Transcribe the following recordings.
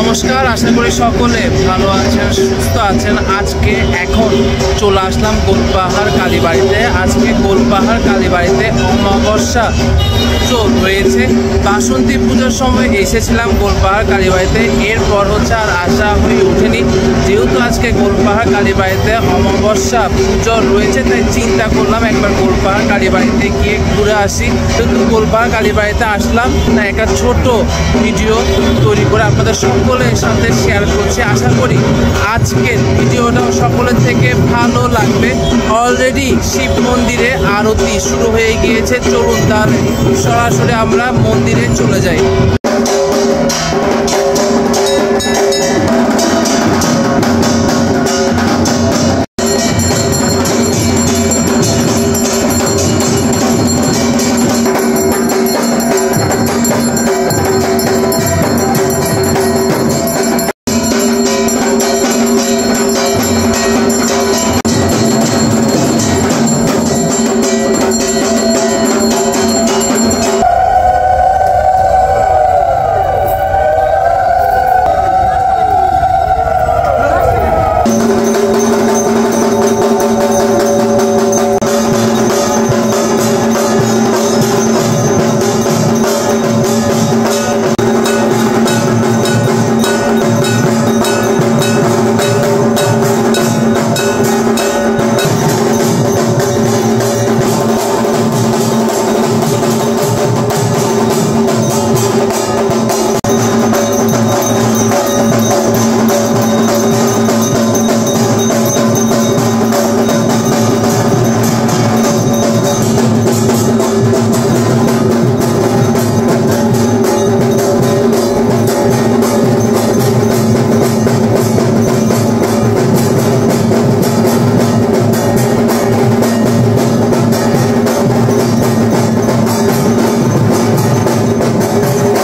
নমস্কার, আশা করি সকলে ভালো আছেন, সুস্থ আছেন। আজকে এখন চলে আসলাম গোলপাহাড় কালীবাড়িতে। আজকে গোলপাহাড় কালীবাড়িতে অমাবস্যা পুজো রয়েছে। বাসন্তী পুজোর সময় এসেছিলাম গোলপাহাড় কালীবাড়িতে, এরপর আর আসা হয়ে ওঠেনি। যেহেতু আজকে গোলপাহাড় কালীবাড়িতে অমাবস্যা পুজো রয়েছে, তাই চিন্তা করলাম একবার গোলপাহাড় কালীবাড়িতে গিয়ে ঘুরে আসি। কিন্তু গোলপাহাড় কালীবাড়িতে আসলাম না, একটা ছোট ভিডিও তৈরি করে আপনাদের সকলের সাথে শেয়ার করছি। আশা করি আজকের ভিডিওটা সকলের থেকে ভালো লাগবে। অলরেডি শিব মন্দিরে আরতি শুরু হয়ে গিয়েছে। চলুন তাহলে সরাসরি আমরা মন্দিরে চলে যাই।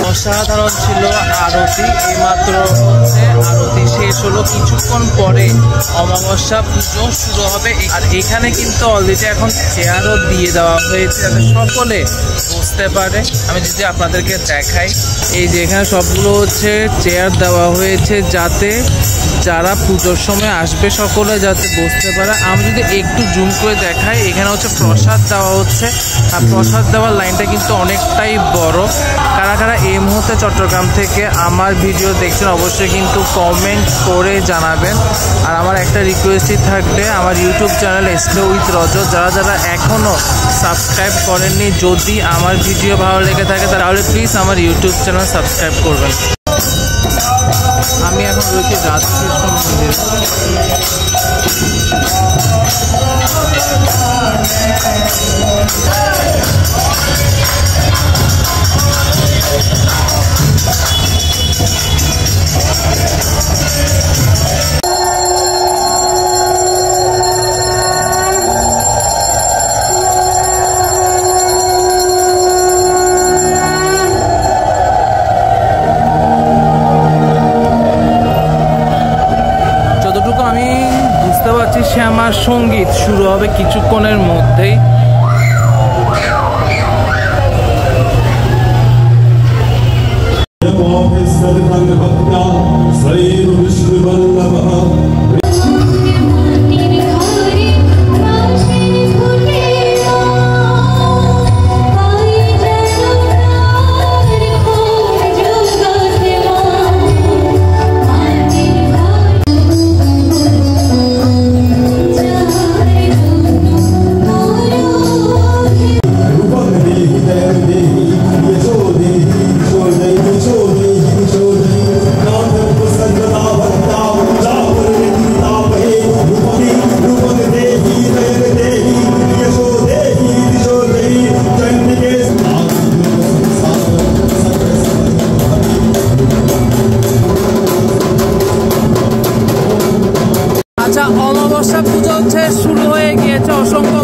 অসাধারণ ছিল আরতি। এইমাত্র আরতি শেষ হলো, কিছুক্ষণ পরে অমাবস্যা পুজো শুরু হবে। আর এখানে কিন্তু অলরেডি এখন চেয়ারও দিয়ে দেওয়া হয়েছে যাতে সকলে বসতে পারে। আমি যদি আপনাদেরকে দেখাই, এই যে এখানে সবগুলো চেয়ার দেওয়া হয়েছে যাতে যারা পুজোর সময় আসবে সকলে যাতে বসতে পারে। আমি যদি একটু জুম করে দেখাই, এখানে প্রসাদ দেওয়া হচ্ছে। আর প্রসাদ দেওয়ার লাইনটা কিন্তু অনেকটাই বড়। কারা কারা এই মুহূর্তে চট্টগ্রাম থেকে আমার ভিডিও দেখছেন অবশ্যই কিন্তু কমেন্ট করে জানাবেন। আর আমার একটা রিকোয়েস্টই থাকবে, আমার ইউটিউব চ্যানেল এসকে উইথ রজত যারা যারা এখনও সাবস্ক্রাইব করেননি, যদি আমার ভিডিও ভালো লেগে থাকে তাহলে প্লিজ আমার ইউটিউব চ্যানেল সাবস্ক্রাইব করবেন। আমি এখন রয়েছি রাধাকৃষ্ণ মন্দিরে। আমি বুঝতে পারছি শ্যামার সঙ্গীত শুরু হবে কিছুক্ষণের মধ্যেই। অমাবস্যা পুজো শুরু হয়ে গিয়েছে। অসংখ্য